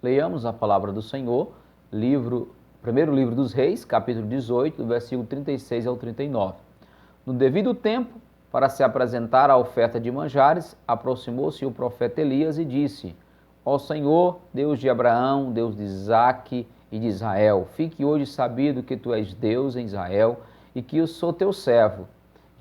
Leiamos a palavra do Senhor, primeiro livro dos Reis, capítulo 18, do versículo 36 ao 39. No devido tempo, para se apresentar a oferta de manjares, aproximou-se o profeta Elias e disse: Ó Senhor, Deus de Abraão, Deus de Isaque e de Israel, fique hoje sabido que tu és Deus em Israel e que eu sou teu servo,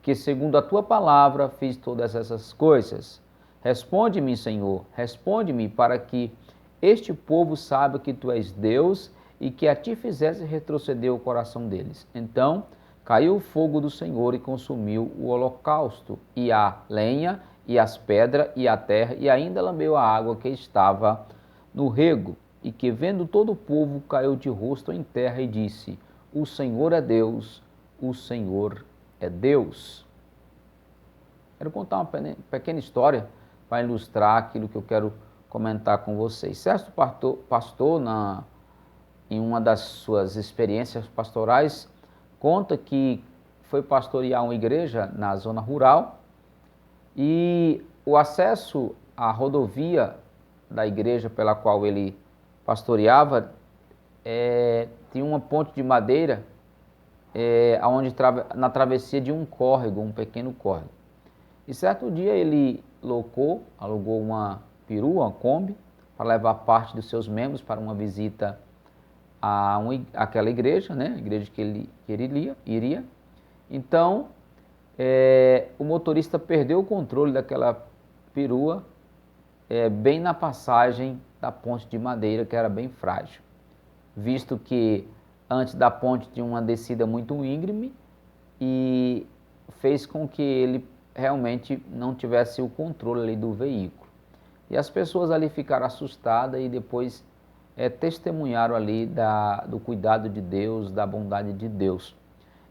que segundo a tua palavra fiz todas essas coisas. Responde-me, Senhor, responde-me para que este povo saiba que tu és Deus e que a ti fizesse retroceder o coração deles. Então caiu o fogo do Senhor e consumiu o holocausto, e a lenha, e as pedras, e a terra, e ainda lambeu a água que estava no rego. E que, vendo todo o povo, caiu de rosto em terra e disse: O Senhor é Deus, o Senhor é Deus. Quero contar uma pequena história para ilustrar aquilo que eu quero comentar com vocês. Certo pastor em uma das suas experiências pastorais, conta que foi pastorear uma igreja na zona rural e o acesso à rodovia da igreja pela qual ele pastoreava tinha uma ponte de madeira na travessia de um córrego, um pequeno córrego. E certo dia ele alugou uma perua, uma Kombi, para levar parte dos seus membros para uma visita àquela igreja, né? A igreja que ele iria. Então, o motorista perdeu o controle daquela perua bem na passagem da ponte de madeira, que era bem frágil, visto que antes da ponte tinha uma descida muito íngreme e fez com que ele realmente não tivesse o controle ali do veículo. E as pessoas ali ficaram assustadas e depois testemunharam ali do cuidado de Deus, da bondade de Deus.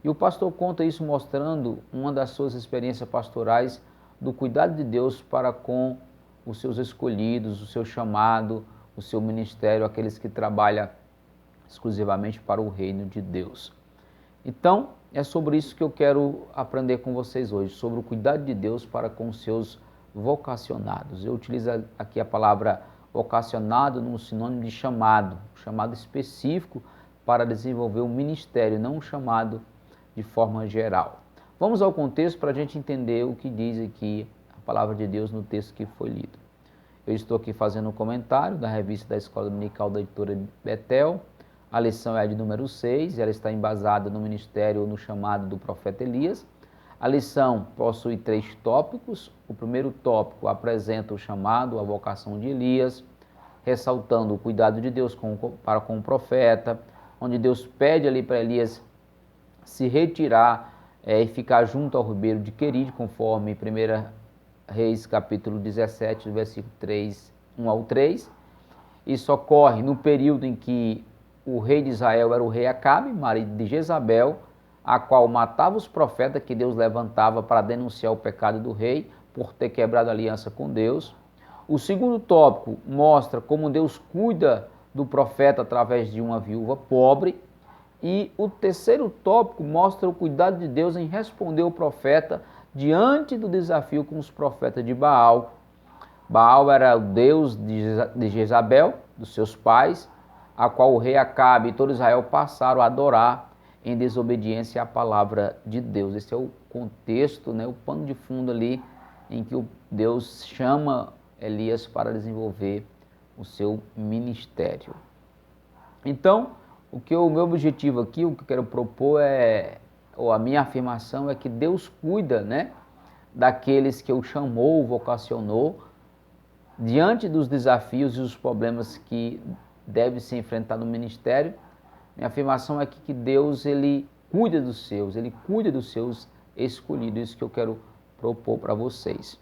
E o pastor conta isso mostrando uma das suas experiências pastorais do cuidado de Deus para com os seus escolhidos, o seu chamado, o seu ministério, aqueles que trabalham exclusivamente para o reino de Deus. Então, é sobre isso que eu quero aprender com vocês hoje, sobre o cuidado de Deus para com os seus vocacionados. Eu utilizo aqui a palavra vocacionado num sinônimo de chamado específico para desenvolver um ministério, não um chamado de forma geral. Vamos ao contexto para a gente entender o que diz aqui a palavra de Deus no texto que foi lido. Eu estou aqui fazendo um comentário da revista da Escola Dominical da Editora Betel. A lição é a de número 6, ela está embasada no ministério ou no chamado do profeta Elias. A lição possui 3 tópicos. O primeiro tópico apresenta o chamado, a vocação de Elias, ressaltando o cuidado de Deus para com o profeta, onde Deus pede ali para Elias se retirar e ficar junto ao ribeiro de Queride, conforme 1 Reis capítulo 17, versículo 1 ao 3. Isso ocorre no período em que o rei de Israel era o rei Acabe, marido de Jezabel, a qual matava os profetas que Deus levantava para denunciar o pecado do rei por ter quebrado a aliança com Deus. O segundo tópico mostra como Deus cuida do profeta através de uma viúva pobre. E o terceiro tópico mostra o cuidado de Deus em responder o profeta diante do desafio com os profetas de Baal. Baal era o deus de Jezabel, dos seus pais, a qual o rei Acabe e todo Israel passaram a adorar em desobediência à palavra de Deus. Esse é o contexto, o pano de fundo ali em que Deus chama Elias para desenvolver o seu ministério. Então, o meu objetivo aqui, o que eu quero propor ou a minha afirmação é que Deus cuida, daqueles que o chamou, vocacionou, diante dos desafios e os problemas que deve se enfrentar no ministério. Minha afirmação é que Deus ele cuida dos seus escolhidos, isso que eu quero propor para vocês.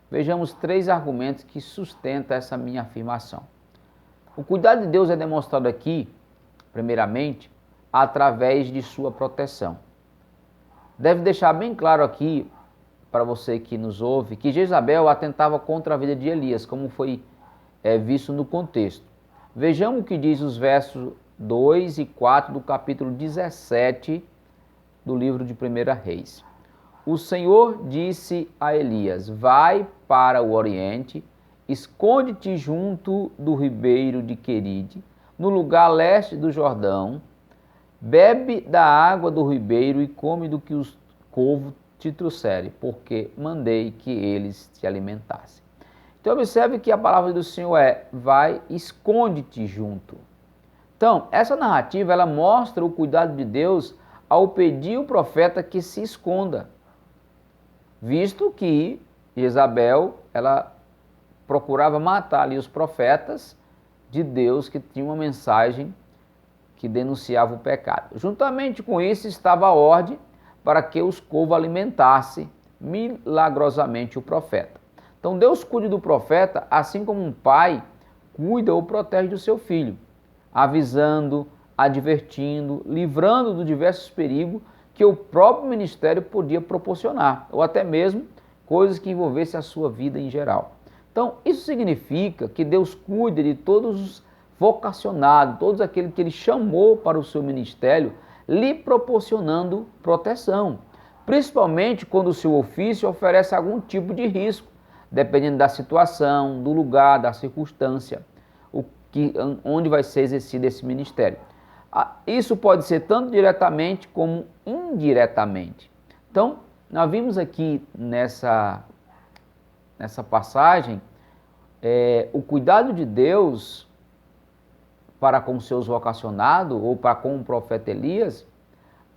Vejamos 3 argumentos que sustentam essa minha afirmação. O cuidado de Deus é demonstrado aqui, primeiramente, através de sua proteção. Deve deixar bem claro aqui, para você que nos ouve, que Jezabel atentava contra a vida de Elias, como foi visto no contexto. Vejamos o que diz os versos 2 e 4 do capítulo 17 do livro de 1 Reis. O Senhor disse a Elias: vai para o oriente esconde-te junto do ribeiro de Queride, no lugar leste do Jordão, bebe da água do ribeiro e come do que os corvos te trouxerem, porque mandei que eles te alimentassem. Então observe que a palavra do Senhor é, vai, esconde-te junto. Então, essa narrativa, ela mostra o cuidado de Deus ao pedir ao profeta que se esconda, visto que Jezabel, ela procurava matar ali os profetas de Deus que tinham uma mensagem que denunciava o pecado. Juntamente com isso estava a ordem para que os corvos alimentassem milagrosamente o profeta. Então Deus cuida do profeta assim como um pai cuida ou protege do seu filho, avisando, advertindo, livrando de diversos perigos que o próprio ministério podia proporcionar, ou até mesmo coisas que envolvessem a sua vida em geral. Então, isso significa que Deus cuida de todos os vocacionados, todos aqueles que Ele chamou para o seu ministério, lhe proporcionando proteção, principalmente quando o seu ofício oferece algum tipo de risco, dependendo da situação, do lugar, da circunstância, onde vai ser exercido esse ministério. Isso pode ser tanto diretamente como indiretamente. Então, nós vimos aqui nessa passagem o cuidado de Deus para com seus vocacionados ou para com o profeta Elias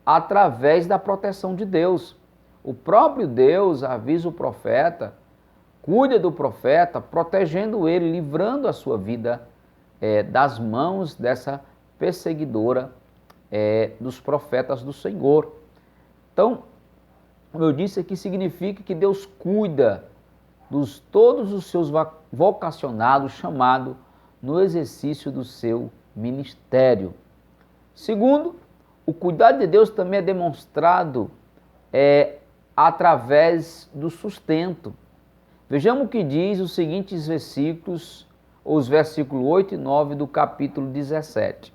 através da proteção de Deus. O próprio Deus avisa o profeta, cuida do profeta, protegendo ele, livrando a sua vida das mãos dessa perseguidora dos profetas do Senhor. Então, como eu disse aqui, significa que Deus cuida de todos os seus vocacionados chamados no exercício do seu ministério. Segundo, o cuidado de Deus também é demonstrado através do sustento. Vejamos o que diz os seguintes versículos, os versículos 8 e 9 do capítulo 17.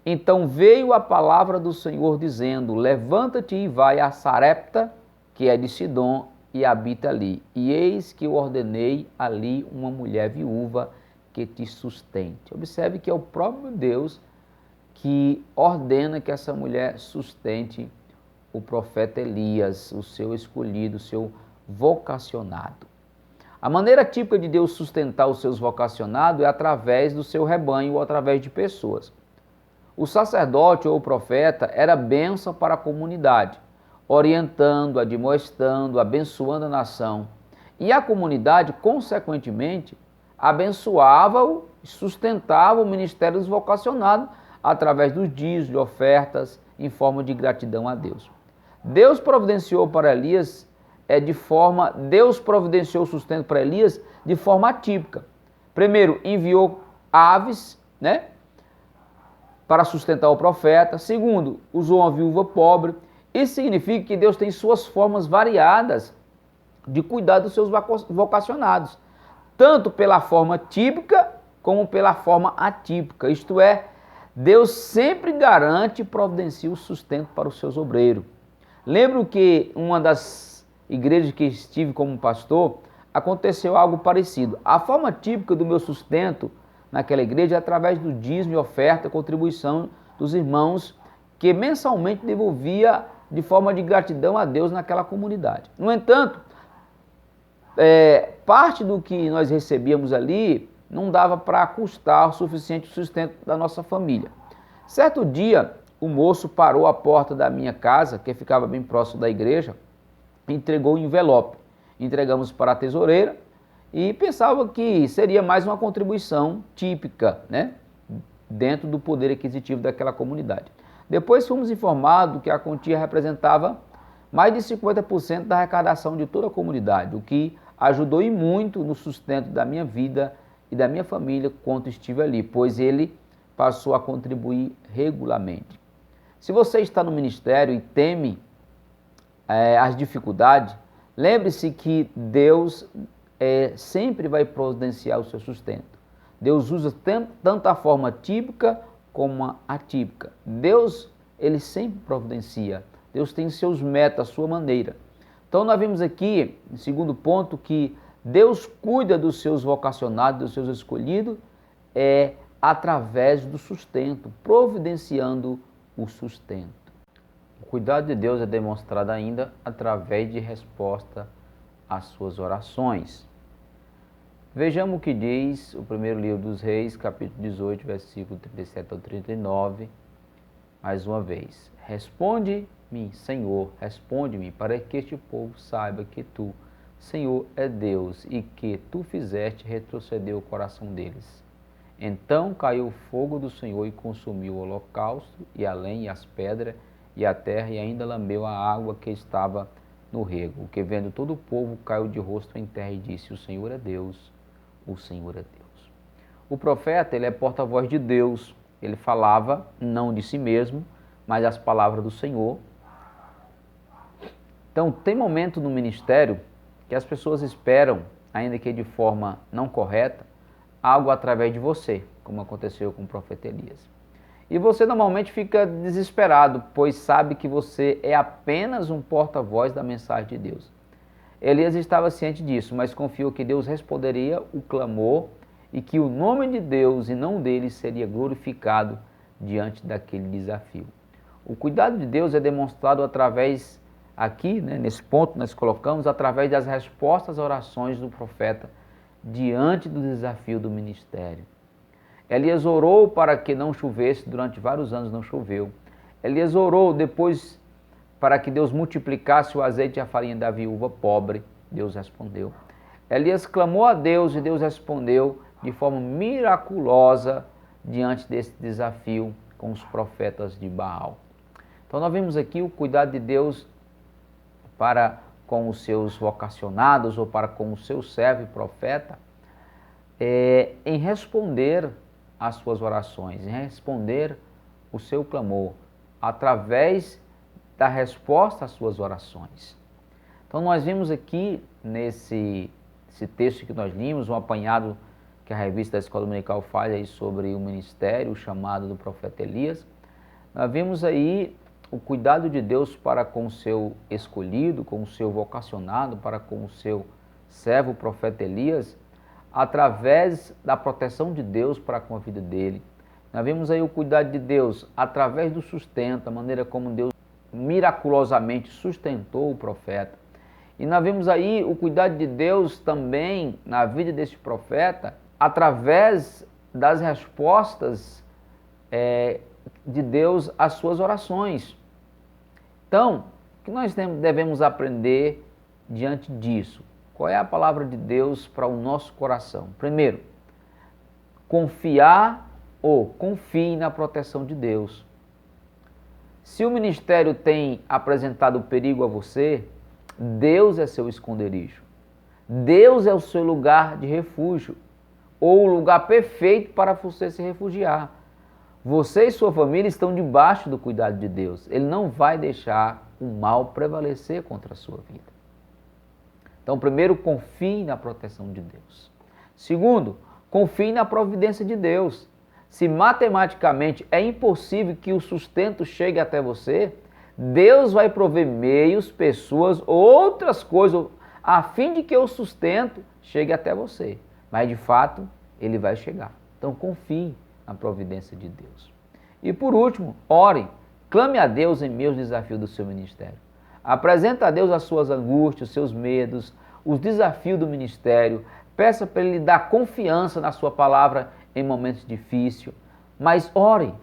Então veio a palavra do Senhor dizendo, levanta-te e vai a Sarepta, que é de Sidom, e habita ali. E eis que eu ordenei ali uma mulher viúva que te sustente. Observe que é o próprio Deus que ordena que essa mulher sustente o profeta Elias, o seu escolhido, o seu vocacionado. A maneira típica de Deus sustentar os seus vocacionados é através do seu rebanho ou através de pessoas. O sacerdote ou o profeta era bênção para a comunidade, orientando, admoestando, abençoando a nação. E a comunidade, consequentemente, abençoava-o e sustentava o ministério dos vocacionados através dos dízimos, de ofertas, em forma de gratidão a Deus. Deus providenciou o sustento para Elias de forma atípica. Primeiro, enviou aves, para sustentar o profeta. Segundo, usou uma viúva pobre. Isso significa que Deus tem suas formas variadas de cuidar dos seus vocacionados, tanto pela forma típica como pela forma atípica. Isto é, Deus sempre garante e providencia o sustento para os seus obreiros. Lembro que uma das igrejas que estive como pastor, aconteceu algo parecido. A forma típica do meu sustento naquela igreja é através do dízimo e oferta, contribuição dos irmãos que mensalmente devolvia de forma de gratidão a Deus naquela comunidade. No entanto, parte do que nós recebíamos ali não dava para custar o suficiente sustento da nossa família. Certo dia, o moço parou à porta da minha casa, que ficava bem próximo da igreja, e entregou um envelope. Entregamos para a tesoureira e pensava que seria mais uma contribuição típica, dentro do poder aquisitivo daquela comunidade. Depois fomos informados que a quantia representava mais de 50% da arrecadação de toda a comunidade, o que ajudou e muito no sustento da minha vida e da minha família quando estive ali, pois ele passou a contribuir regularmente. Se você está no ministério e teme as dificuldades, lembre-se que Deus sempre vai providenciar o seu sustento. Deus usa tanto a forma típica como a atípica. Deus, ele sempre providencia. Deus tem seus métodos, a sua maneira. Então nós vimos aqui, em segundo ponto, que Deus cuida dos seus vocacionados, dos seus escolhidos, através do sustento, providenciando o sustento. O cuidado de Deus é demonstrado ainda através de resposta às suas orações. Vejamos o que diz o primeiro livro dos Reis, capítulo 18, versículo 37 ao 39, mais uma vez. Responde-me, Senhor, responde-me, para que este povo saiba que Tu, Senhor, é Deus, e que Tu fizeste retroceder o coração deles. Então caiu o fogo do Senhor e consumiu o holocausto, e a lenha, e as pedras, e a terra, e ainda lambeu a água que estava no rego. O que vendo todo o povo caiu de rosto em terra e disse: O Senhor é Deus, o Senhor é Deus. O profeta, ele é porta-voz de Deus. Ele falava não de si mesmo, mas as palavras do Senhor. Então, tem momento no ministério que as pessoas esperam, ainda que de forma não correta, algo através de você, como aconteceu com o profeta Elias. E você normalmente fica desesperado, pois sabe que você é apenas um porta-voz da mensagem de Deus. Elias estava ciente disso, mas confiou que Deus responderia o clamor e que o nome de Deus e não dele seria glorificado diante daquele desafio. O cuidado de Deus é demonstrado através, aqui, nesse ponto nós colocamos, através das respostas às orações do profeta diante do desafio do ministério. Elias orou para que não chovesse, durante vários anos não choveu. Elias orou depois para que Deus multiplicasse o azeite e a farinha da viúva pobre. Deus respondeu. Elias clamou a Deus e Deus respondeu de forma miraculosa diante desse desafio com os profetas de Baal. Então nós vemos aqui o cuidado de Deus para com os seus vocacionados ou para com o seu servo e profeta em responder às suas orações, em responder o seu clamor através da resposta às suas orações. Então nós vimos aqui nesse texto que nós limos, um apanhado que a revista da Escola Dominical faz aí sobre o ministério, o chamado do profeta Elias. Nós vimos aí o cuidado de Deus para com o seu escolhido, com o seu vocacionado, para com o seu servo, o profeta Elias, através da proteção de Deus para com a vida dele. Nós vimos aí o cuidado de Deus através do sustento, a maneira como Deus miraculosamente sustentou o profeta. E nós vemos aí o cuidado de Deus também na vida desse profeta, através das respostas de Deus às suas orações. Então, o que nós devemos aprender diante disso? Qual é a palavra de Deus para o nosso coração? Primeiro, confiar ou confie na proteção de Deus. Se o ministério tem apresentado perigo a você, Deus é seu esconderijo. Deus é o seu lugar de refúgio, ou o lugar perfeito para você se refugiar. Você e sua família estão debaixo do cuidado de Deus. Ele não vai deixar o mal prevalecer contra a sua vida. Então, primeiro, confie na proteção de Deus. Segundo, confie na providência de Deus. Se matematicamente é impossível que o sustento chegue até você, Deus vai prover meios, pessoas, outras coisas, a fim de que o sustento chegue até você. Mas, de fato, ele vai chegar. Então, confie na providência de Deus. E, por último, ore, clame a Deus em meio aos desafios do seu ministério. Apresenta a Deus as suas angústias, os seus medos, os desafios do ministério. Peça para Ele dar confiança na sua palavra em momentos difíceis. Mas ore,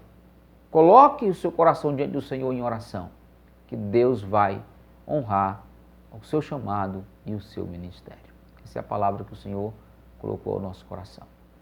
coloque o seu coração diante do Senhor em oração, que Deus vai honrar o seu chamado e o seu ministério. Essa é a palavra que o Senhor colocou ao nosso coração.